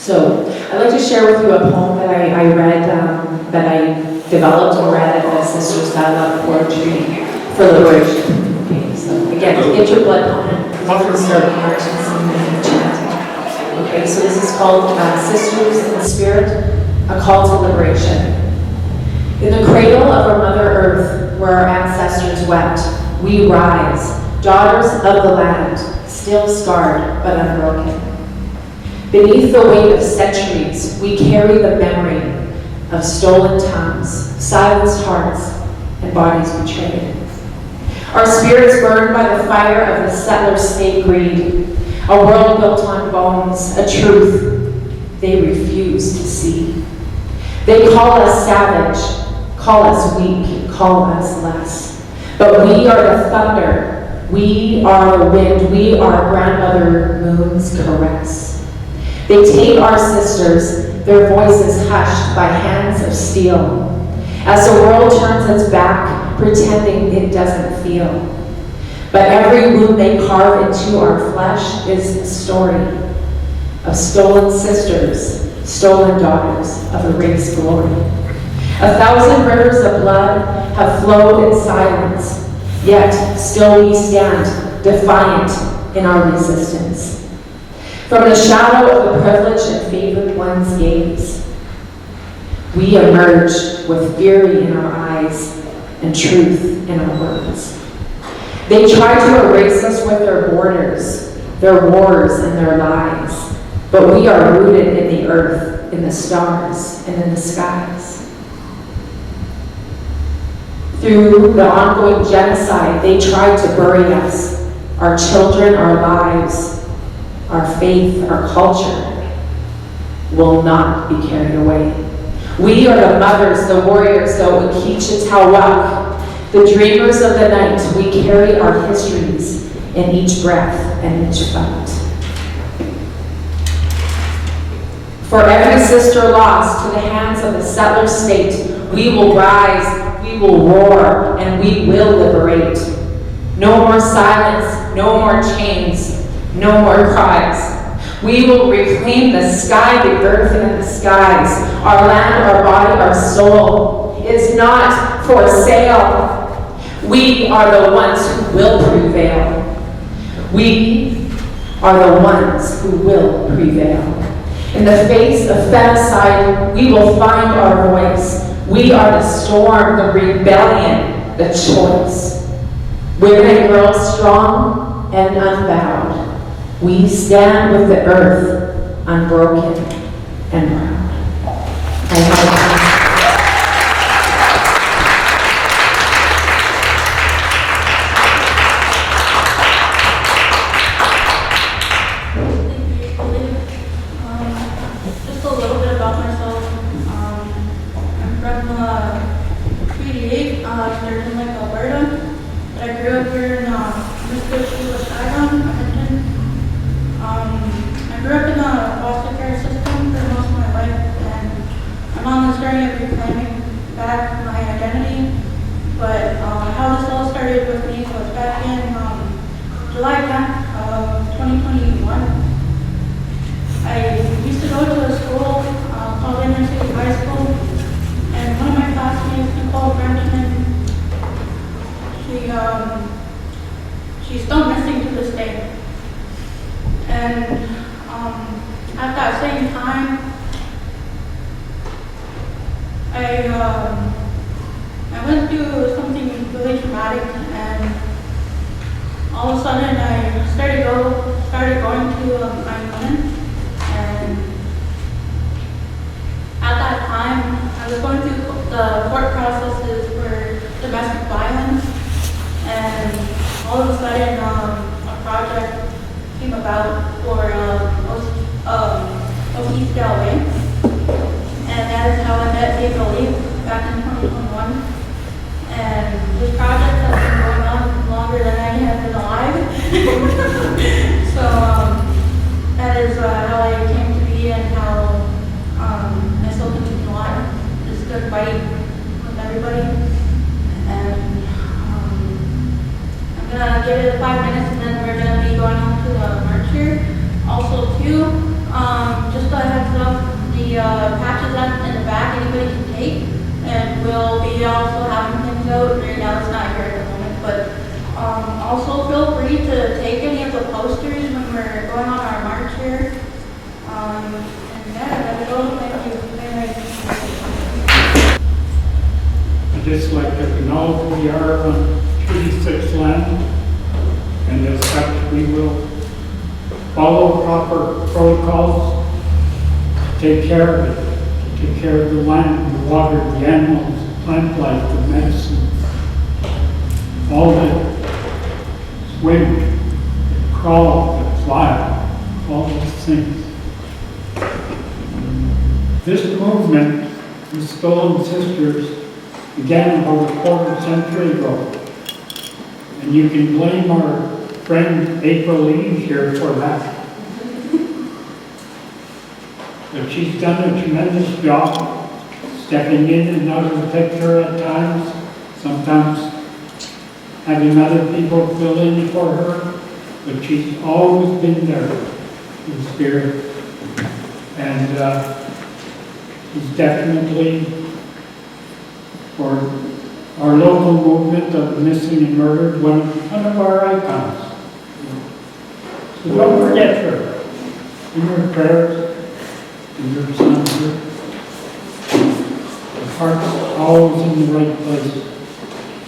So I'd like to share with you a poem that I read, that I developed and read at the Sisters Dialogue Poetry for Liberation. Okay, so again, get your blood pumping. We'll start March and some chanting. Okay, so this is called Sisters in the Spirit, a Call to Liberation. In the cradle of our Mother Earth, where our ancestors wept, we rise, daughters of the land, still scarred but unbroken. Beneath the weight of centuries, we carry the memory of stolen tongues, silenced hearts, and bodies betrayed. Our spirits burned by the fire of the settler state greed, a world built on bones, a truth they refuse to see. They call us savage, call us weak, call us less. But we are the thunder, we are the wind, we are grandmother moon's caress. They take our sisters, their voices hushed by hands of steel, as the world turns its back, pretending it doesn't feel. But every wound they carve into our flesh is a story of stolen sisters, stolen daughters of erased glory. 1,000 rivers of blood have flowed in silence, yet still we stand defiant in our resistance. From the shadow of the privileged and favored one's gaze, we emerge with fury in our eyes and truth in our words. They try to erase us with their borders, their wars, and their lies, but we are rooted in the earth, in the stars, and in the skies. Through the ongoing genocide, they tried to bury us, our children, our lives, our faith, our culture will not be carried away. We are the mothers, the warriors, the Wikichitawak, the dreamers of the night. We carry our histories in each breath and each fight. For every sister lost to the hands of the settler state, we will rise, we will roar, and we will liberate. No more silence, no more chains, no more cries. We will reclaim the sky, the earth, and the skies. Our land, our body, our soul is not for sale. We are the ones who will prevail. We are the ones who will prevail. In the face of femicide, we will find our voice. We are the storm, the rebellion, the choice. Women and girls strong and unbowed. We stand with the earth, unbroken and proud. Just a little bit about myself. I'm from Treaty 8, there's Lake, Alberta. But I grew up here in Miigweech, Edmonton. I grew up in a foster care system for most of my life, and I'm on this journey of reclaiming back my identity. But how this all started with me was back in July 10th of 2021. I used to go to a school called Indigenous High School, and one of my classmates, Nicole Brenton, she's still missing to this day. And at that same time, I went through something really traumatic, and all of a sudden I started going to my women, and at that time I was going through the court processes for domestic violence, and all of a sudden a project came about for East Delaware, and that is how I met April Lee back in 2021. And this project has been going on longer than I have been alive. So that is how I came to be, and how I still continue alive. This good fight with everybody. And I'm gonna give it 5 minutes, and then we're gonna be going on to the march here. Also too, just a heads up. the posters when we're going on our march here. And yeah, that's all. Thank you very much. I'd just like to acknowledge we are on Treaty 6 land, and as such we will follow proper protocols to take care of it, to take care of the land, the water, the animals, plant life, the medicine, all that swim, that crawl, that fly, all these things. This movement, the Stolen Sisters, began about a quarter century ago. And you can blame our friend April Eve here for that. But she's done a tremendous job stepping in and out of the picture at times, sometimes having other people fill in for her, but she's always been there in spirit. And she's definitely, for our local movement of missing and murdered, one of our icons. So don't forget her in your prayers, in your son's here. The heart's always in the right place.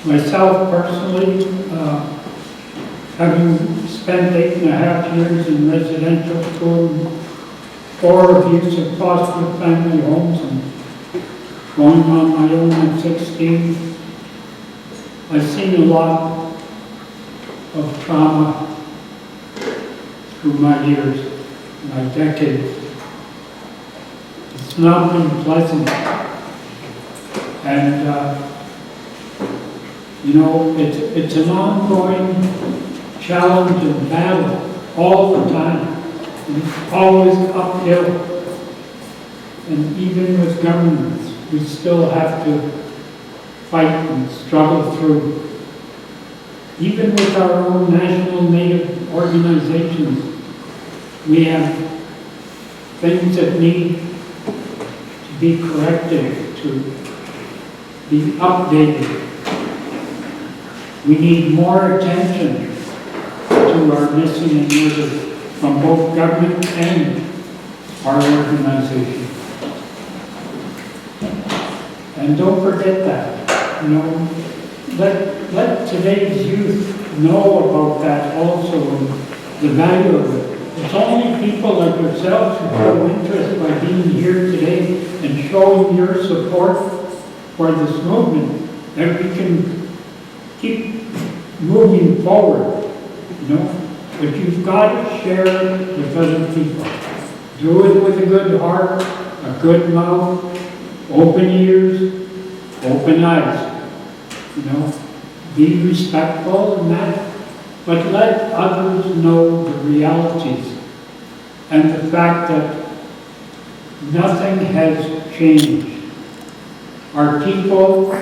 Myself personally, having spent 8.5 years in residential school, 4 abusive foster family homes, and going on my own at 16, I've seen a lot of trauma through my years, my decades. It's not been pleasant. And, you know, it's an ongoing challenge and battle all the time. It's always uphill. And even with governments, we still have to fight and struggle through. Even with our own national Native organizations, we have things that need to be corrected, to be updated. We need more attention to our missing and murdered from both government and our organization. And don't forget that. You know, let today's youth know about that also, and the value of it. It's only people like yourselves who show interest by being here today and showing your support for this movement, that we can keep moving forward, you know. But you've got to share it with other people. Do it with a good heart, a good mouth, open ears, open eyes. You know, be respectful in that, but let others know the realities and the fact that nothing has changed. Our people,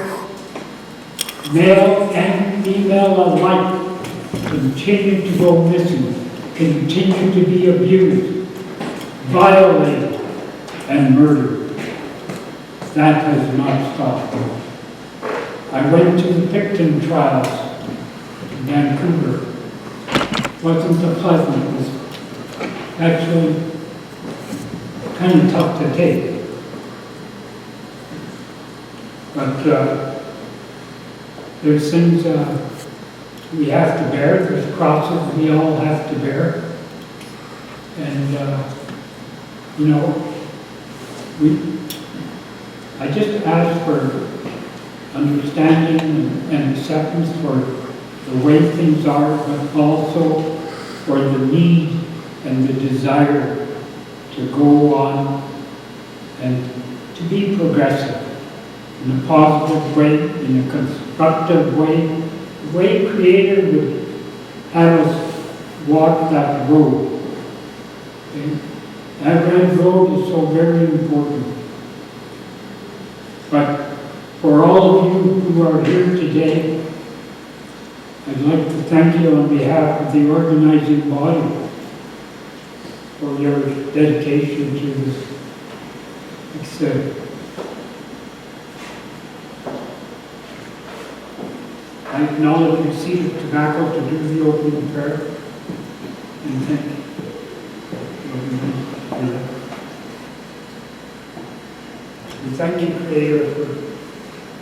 male and female alike, continue to go missing, continue to be abused, violated, and murdered. That has not stopped. I went to the Picton trials in Vancouver. Wasn't so pleasant. It was actually kind of tough to take. But there's things we have to bear. There's crosses we all have to bear. And, you know, I just ask for understanding and acceptance for the way things are, but also for the need and the desire to go on and to be progressive in a positive way, in a constructive way, the way Creator would have us walk that road. Okay? That red road is so very important. But for all of you who are here today, I'd like to thank you on behalf of the organizing body for your dedication to this. I acknowledge receipt of tobacco to do the opening prayer. you think? We thank you, Creator, for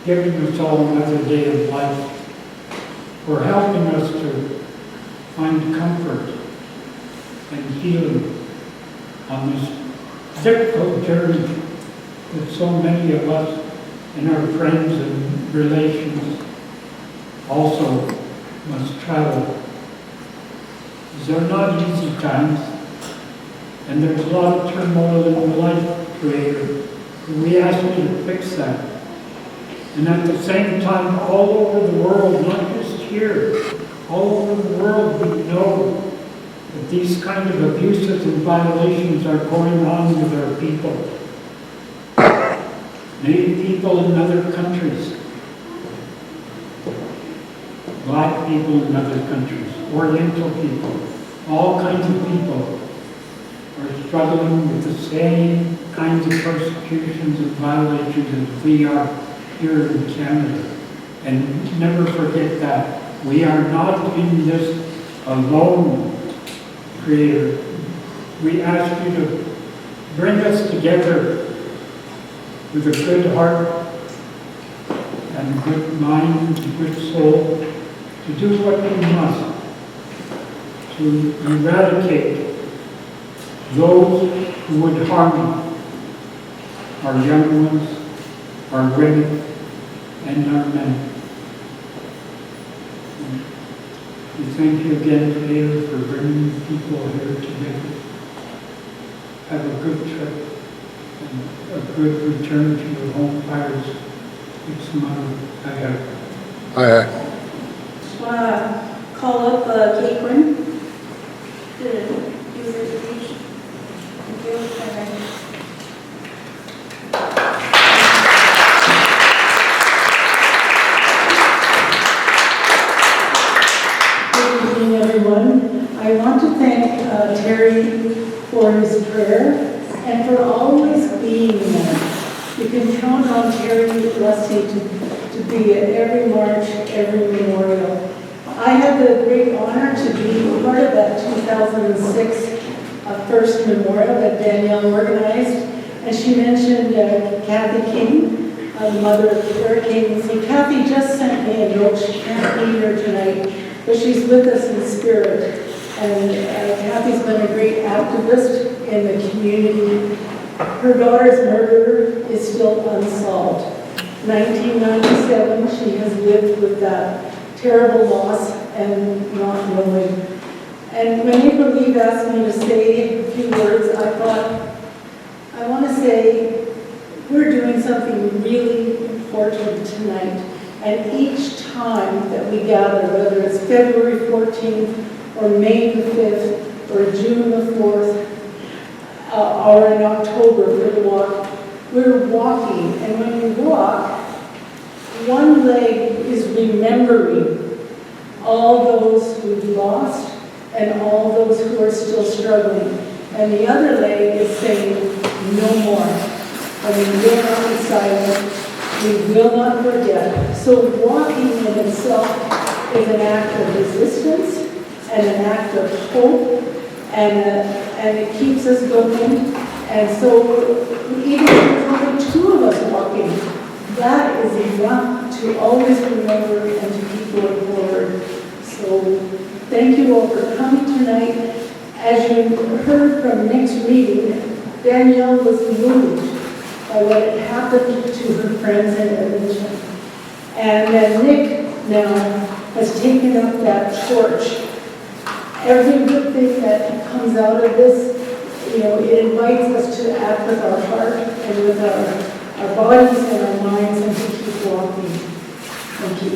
giving us all another day of life, for helping us to find comfort and healing on this difficult journey that so many of us and our friends and relations also must travel. These are not easy times, and there's a lot of turmoil in the life, Creator. And we ask you to fix that. And at the same time, all over the world, not just here, all over the world, we know that these kind of abuses and violations are going on with our people. Native people in other countries, Black people in other countries, Oriental people, all kinds of people are struggling with the same kinds of persecutions and violations as we are here in Canada. And never forget that. We are not in this alone, Creator. We ask you to bring us together with a good heart and a good mind and a good soul to do what we must to eradicate those who would harm our young ones, our women, and our men. We thank you again, Creator, for bringing people here together. Have a good trip and a good return to your home fires. It's my aye. Aye. Just want to call up Kate Quinn to do the speech. Thank you. Good evening, everyone. I want to thank Terry for his prayer and for always being there. You can count on Terry Lusty to be at every march, every memorial. I had the great honor to be part of that 2006 first memorial that Danielle organized. And she mentioned Kathy King, the mother of Claire King. So Kathy just sent me a note. She can't be here tonight, but she's with us in spirit. And Kathy's been a great activist in the community. Her daughter's murder is still unsolved. 1997, she has lived with that terrible loss and not knowing. And when April Eve asked me to say a few words, I thought, I want to say we're doing something really important tonight. And each time that we gather, whether it's February 14th or May the 5th or June the 4th, or in October for the walk, we're walking. And when we walk, one leg is remembering all those we've lost and all those who are still struggling. And the other leg is saying, no more. And we will not be silent. We will not forget. So walking in itself is an act of resistance and an act of hope, and it keeps us going. And so even if there's only two of us walking, that is enough to always remember and to keep going forward. So thank you all for coming tonight. As you heard from Nick's reading, Danielle was moved by what had happened to her friends in Edmonton. And then Nick now has taken up that torch. Every good thing that comes out of this, it invites us to act with our heart and with our bodies and our minds and to keep walking. Thank you.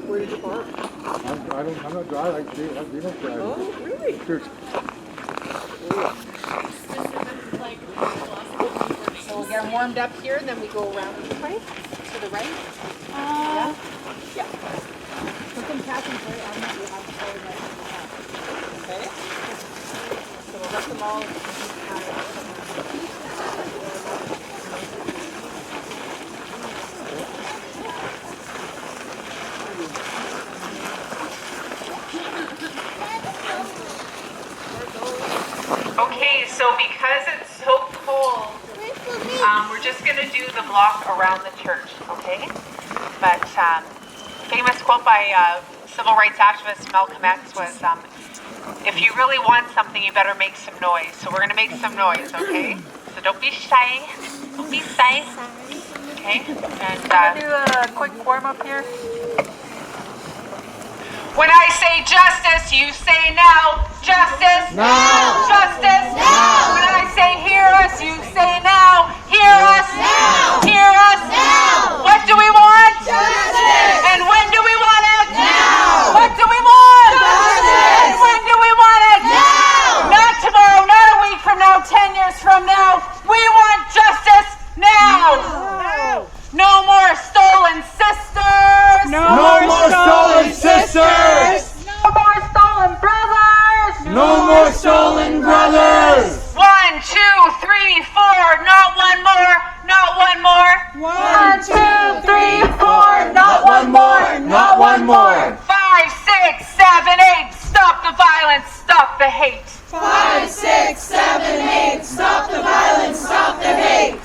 Where did you park? I'm not driving. You don't drive. Oh, really? Sure. So we'll get them warmed up here, and then we go around this way to the right. Yeah. Yeah. So come catch them right on that. We'll have to follow that. Okay. So we'll let them all. So because it's so cold, we're just going to do the block around the church, okay? But famous quote by civil rights activist Malcolm X was, if you really want something, you better make some noise. So we're going to make some noise, okay? So don't be shy. Don't be shy. Okay? And do a quick warm up here. When I say justice, you say now. Justice. Now. Justice. Now. When I say hear us, you say now. Hear us. Now. Hear us. Now. What do we want? Justice. And when do we want it? Now. What do we want? Justice. And when do we want it? Now. Not tomorrow, not a week from now, 10 years from now. We want justice now. No. No more stolen sisters. No more stolen sisters. No more stolen brothers. No more stolen brothers. 1, 2, 3, 4. Not one more. Not one more. 1, 2, 3, 4. Not one more. Not one more. 5, 6, 7, 8. Stop the violence. Stop the hate. 5, 6, 7, 8. Stop the violence. Stop the hate.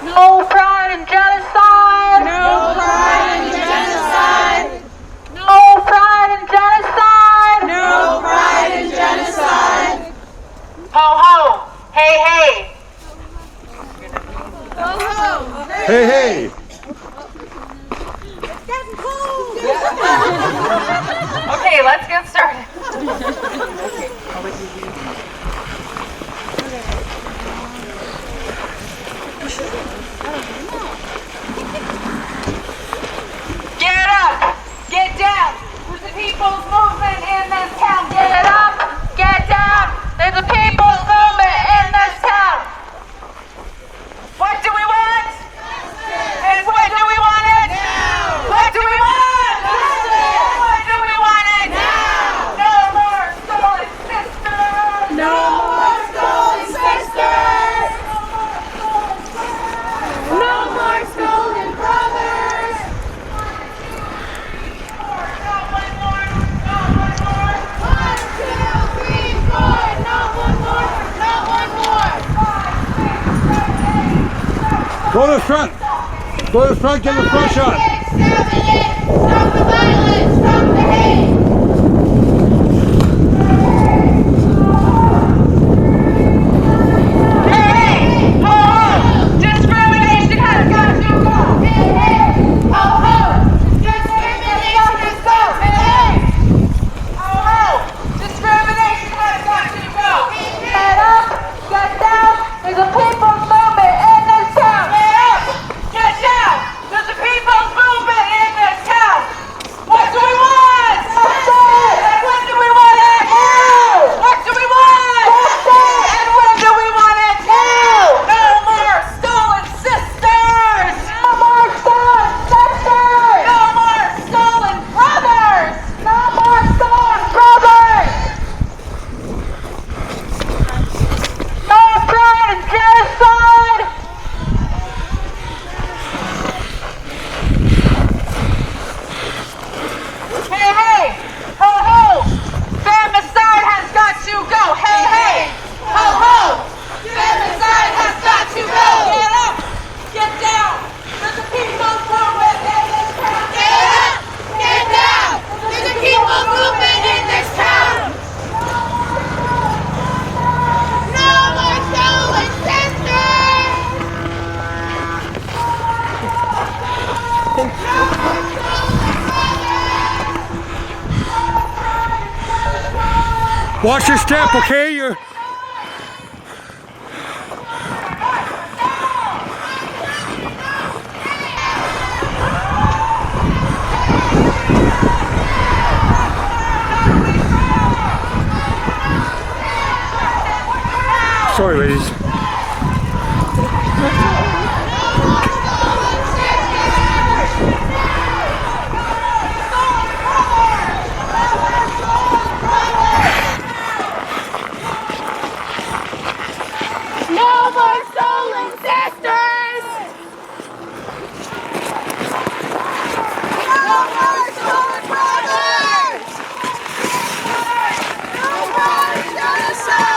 No pride in genocide. No pride in genocide. No pride in genocide. No pride in genocide. Ho ho. Hey hey. Ho ho. Hey, hey. It's getting cold. Okay, let's get started. Get up! Get down! There's a people's movement in this town! Get up! Get down! There's a people's movement in this town! What do we want? And when do we want it? Now! What do we want? And when do we want it? Now! No more stolen sisters! No more stolen sisters. No more stolen brothers. Not one more! Not one more! 1, 2, 3, 4. Not one more. Not one more. 5, 6, 7, 8. Go to the front. Go to the front, get the front shot. 6, 7, 8. Stop the violence. Stop the hate. Hey! Ho ho! Discrimination has got to go! Hey, hey. Ho, ho. Discrimination is go. Hey, hey. Ho ho! Discrimination has got to go! Get up! Get down! There's a people's movement in this town! Get up! Get down! There's a people's movement in this town! What do we want? Justice! And when do we want it? Now! What do we want? Justice! And when do we want it? Now! No more stolen sisters! No more stolen sisters! No more stolen brothers! No more stolen brothers! No pride in genocide! Hey, hey! Ho, ho! Femicide has got to go! Hey, hey! Ho, ho! Femicide has got to go! Get up! Get down! There's a people's movement in this town! Get up. Get down. There's a people's movement in this town. No more stolen sisters. No more stolen brothers. Watch your step, okay? You're... Sorry, ladies. No more stolen sisters. No more stolen brothers. No more genocide.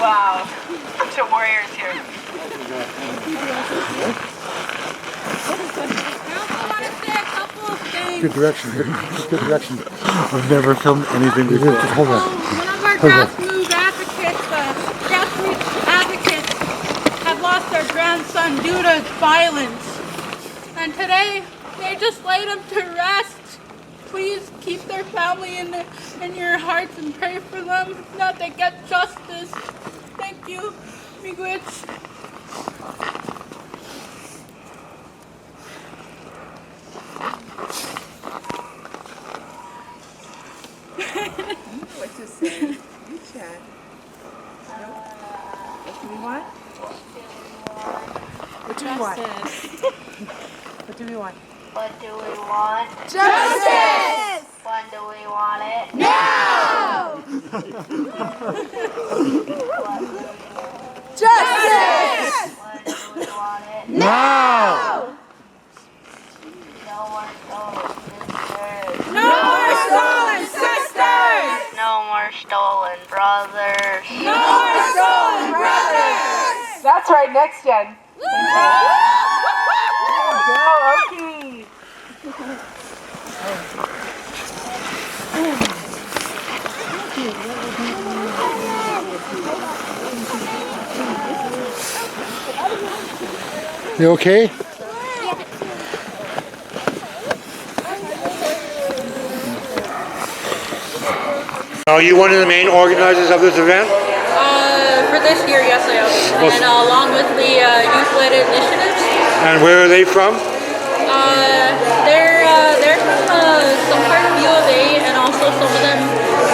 Wow. Bunch of warriors here. Good direction. Good direction. I've never filmed anything before. Just hold on. One of our grassroots advocates have lost their grandson due to violence. And today, they just laid him to rest. Please keep their family in your hearts and pray for them, that they get justice. Thank you, Miigweech. What to say? You chat. What do we want? What do we want? What do we want? What do we want? Justice! When do we want it? Now! Justice! When do we want it? Now! No more stolen sisters. No more stolen sisters! No more stolen brothers. No more stolen brothers! That's right, next gen. Okay. You okay? Are you one of the main organizers of this event? For this year, yes, I am. And along with the youth-led initiatives. And where are they from? They're from some part of U of A, and also some of them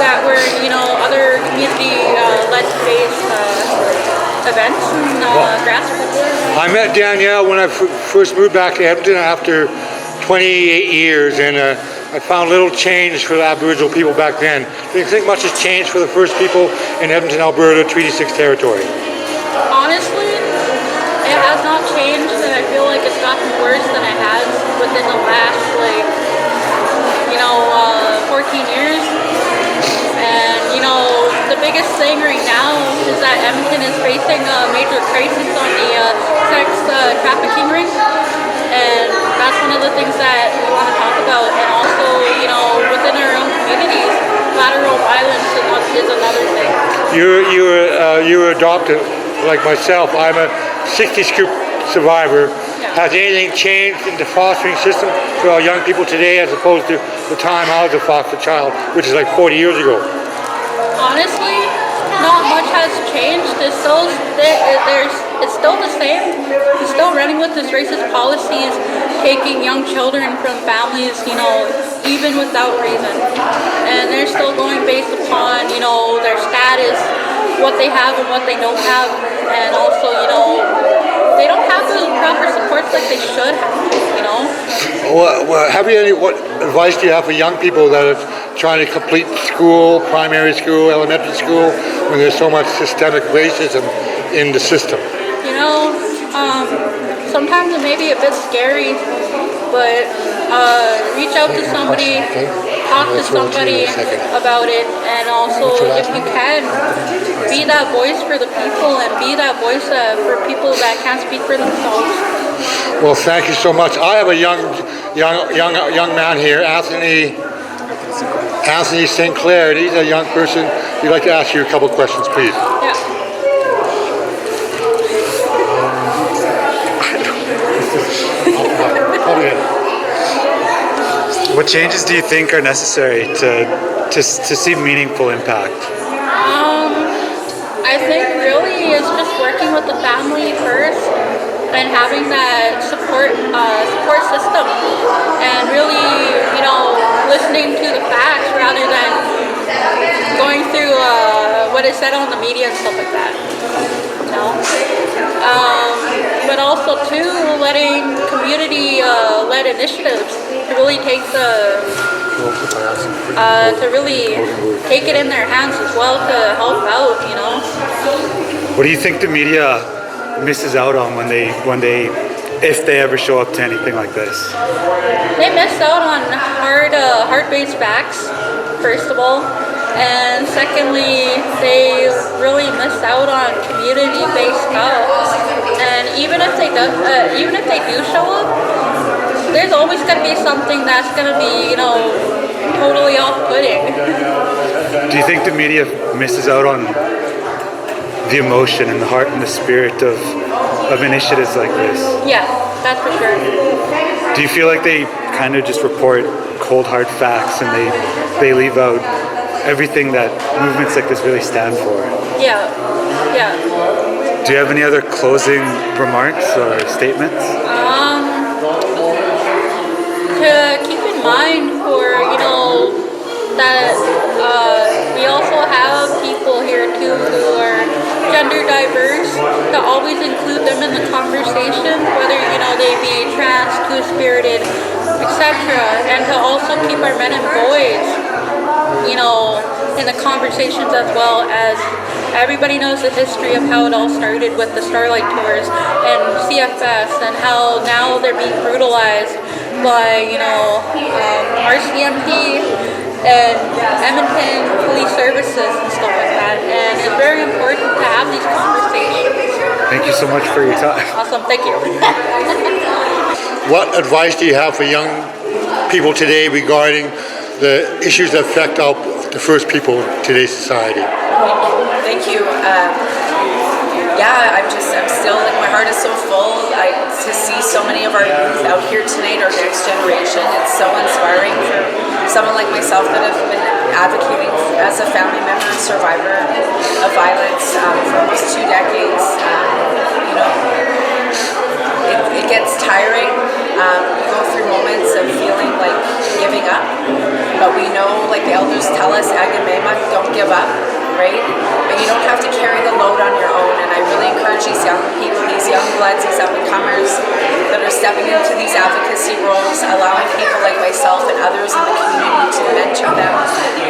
that were, other community-led based events and grassroots. I met Danielle when I first moved back to Edmonton after 28 years, and I found little change for the Aboriginal people back then. Do you think much has changed for the first people in Edmonton, Alberta, Treaty 6 territory? Honestly, it has not changed, and I feel like it's gotten worse than it has within the last, 14 years. And, the biggest thing right now is that Edmonton is facing a major crisis on the sex trafficking ring. And that's one of the things that we want to talk about. And also, within our own communities, lateral violence is another thing. You were adopted, like myself. I'm a 60s group survivor. Yeah. Has anything changed in the fostering system for our young people today as opposed to the time I was a foster child, which is like 40 years ago? Honestly, not much has changed. It's still the same. It's still running with this racist policies, taking young children from families, even without reason. And they're still going based upon, their status, what they have and what they don't have, and also, they don't have the proper supports like they should have, What advice do you have for young people that are trying to complete school, primary school, elementary school, when there's so much systemic racism in the system? Sometimes it may be a bit scary, but reach out to somebody, talk to somebody about it, and also, if you can, be that voice for the people and be that voice for people that can't speak for themselves. Well, thank you so much. I have a young man here, Anthony St. Clair. He's a young person. We'd like to ask you a couple questions, please. Yeah. What changes do you think are necessary to see meaningful impact? I think really it's just working with the family first and having that support system, and really, listening to the facts rather than going through what is said on the media and stuff like that. But also too, letting community-led initiatives to really take it in their hands as well to help out. What do you think the media misses out on when they if they ever show up to anything like this? They miss out on hard-based facts, first of all, and secondly, they really miss out on on community-based health. And even if they do show up, there's always going to be something that's going to be, totally off-putting. Do you think the media misses out on the emotion and the heart and the spirit of initiatives like this? Yeah, that's for sure. Do you feel like they kind of just report cold hard facts and they leave out everything that movements like this really stand for? Yeah. Do you have any other closing remarks or statements? To keep in mind that we also have people here too who are gender diverse, to always include them in the conversation, whether they be trans, two-spirited, etc., and to also keep our men and boys in the conversations, as well as everybody knows the history of how it all started with the Starlight Tours and CFS, and how now they're being brutalized by RCMP and Edmonton Police Services and stuff like that. And it's very important to have these conversations. Thank you so much for your time. Awesome, thank you. What advice do you have for young people today regarding the issues that affect the First People in today's society? Thank you. I'm still, my heart is so full. To see so many of our youth out here tonight, our next generation, it's so inspiring for someone like myself that have been advocating as a family member and survivor of violence for almost 2 decades. It gets tiring. You go through moments of feeling like giving up, but we know, like the elders tell us, Agamema, don't give up, right? But you don't have to carry the load on your own, and I really encourage these young people, these young bloods, these up-and-comers that are stepping into these advocacy roles, allowing people like myself and others in the community to mentor them.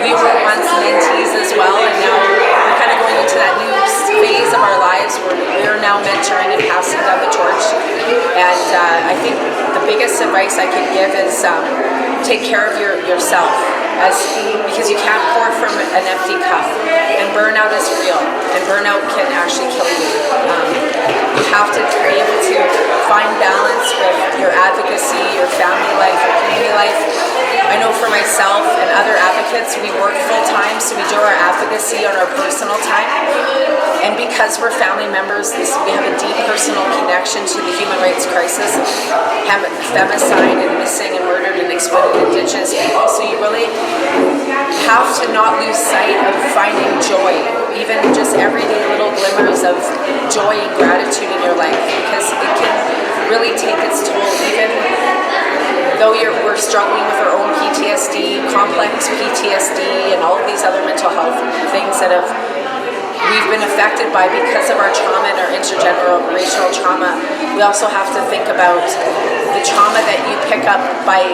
We were once mentees as well, and now we're kind of going into that new phase of our lives where we're now mentoring and passing down the torch. And I think the biggest advice I could give is take care of yourself, because you can't pour from an empty cup. And burnout is real, and burnout can actually kill you. You have to be able to find balance with your advocacy, your family life, your community life. I know for myself and other advocates, we work full-time, so we do our advocacy on our personal time. And because we're family members, we have a deep personal connection to the human rights crisis, femicide and missing and murdered and exploited Indigenous people. So you really have to not lose sight of finding joy, even just everyday little glimmers of joy and gratitude in your life, because it can really take its toll, even though we're struggling with our own PTSD, complex PTSD, and all of these other mental health things that we've been affected by because of our trauma and our intergenerational trauma. We also have to think about the trauma that you pick up by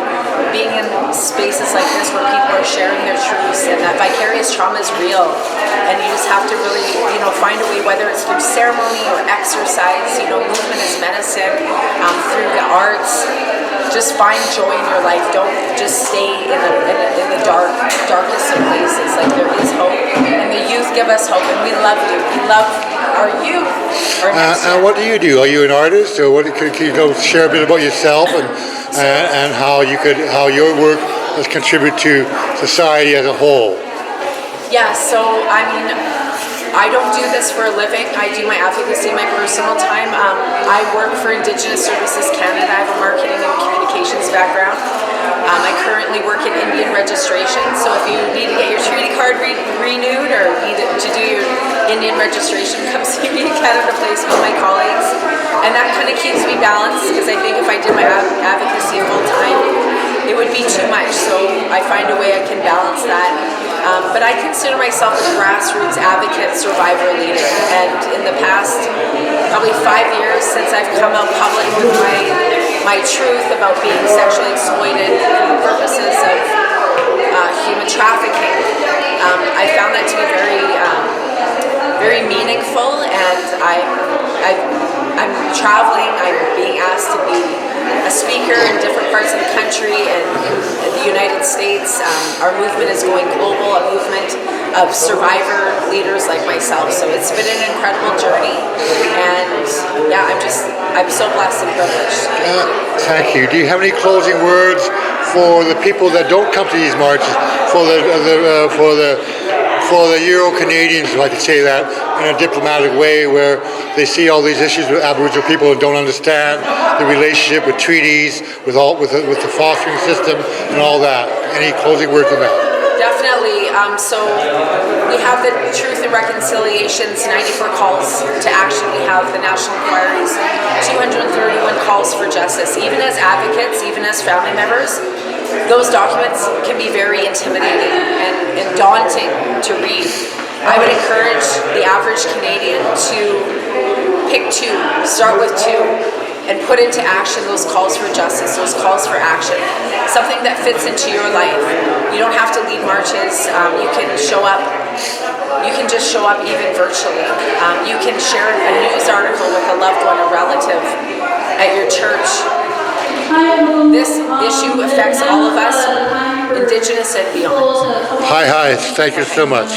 being in spaces like this where people are sharing their truths, and that vicarious trauma is real. And you just have to really, find a way, whether it's through ceremony or exercise, movement is medicine, through the arts. Just find joy in your life. Don't just stay in the darkest of places. Like, there is hope, and the youth give us hope, and we love you. We love our youth. And what do you do? Are you an artist, or what? Can you share a bit about yourself and how your work has contributed to society as a whole? Yeah. So I don't do this for a living. I do my advocacy in my personal time. I work for Indigenous Services Canada. I have a marketing and communications background. I currently work in Indian registration, so if you need to get your treaty card renewed or need to do your Indian registration, come see me in Canada Place with my colleagues. And that kind of keeps me balanced, because I think if I did my advocacy full time, it would be too much. So I find a way I can balance that. But I consider myself a grassroots advocate, survivor leader. And in the past, probably 5 years since I've come out public with my truth about being sexually exploited for the purposes of human trafficking, I found that to be very meaningful. And I'm traveling, I'm being asked to be a speaker in different parts of the country and in the United States. Our movement is going global, a movement of survivor leaders like myself. So it's been an incredible I'm so blessed and privileged. Thank you. Do you have any closing words for the people that don't come to these marches, for the Euro-Canadians, if I could say that, in a diplomatic way, where they see all these issues with Aboriginal people and don't understand the relationship with treaties, with the fostering system and all that? Any closing words on that? Definitely. So we have the Truth and Reconciliations 94 calls to action. We have the national inquiries, 231 calls for justice. Even as advocates, even as family members, those documents can be very intimidating and daunting to read. I would encourage the average Canadian to pick two, start with two, and put into action those calls for justice, those calls for action. Something that fits into your life. You don't have to lead marches. You can show up. You can just show up even virtually. You can share a news article with a loved one, a relative at your church. This issue affects all of us, Indigenous and beyond. Hi, thank you so much.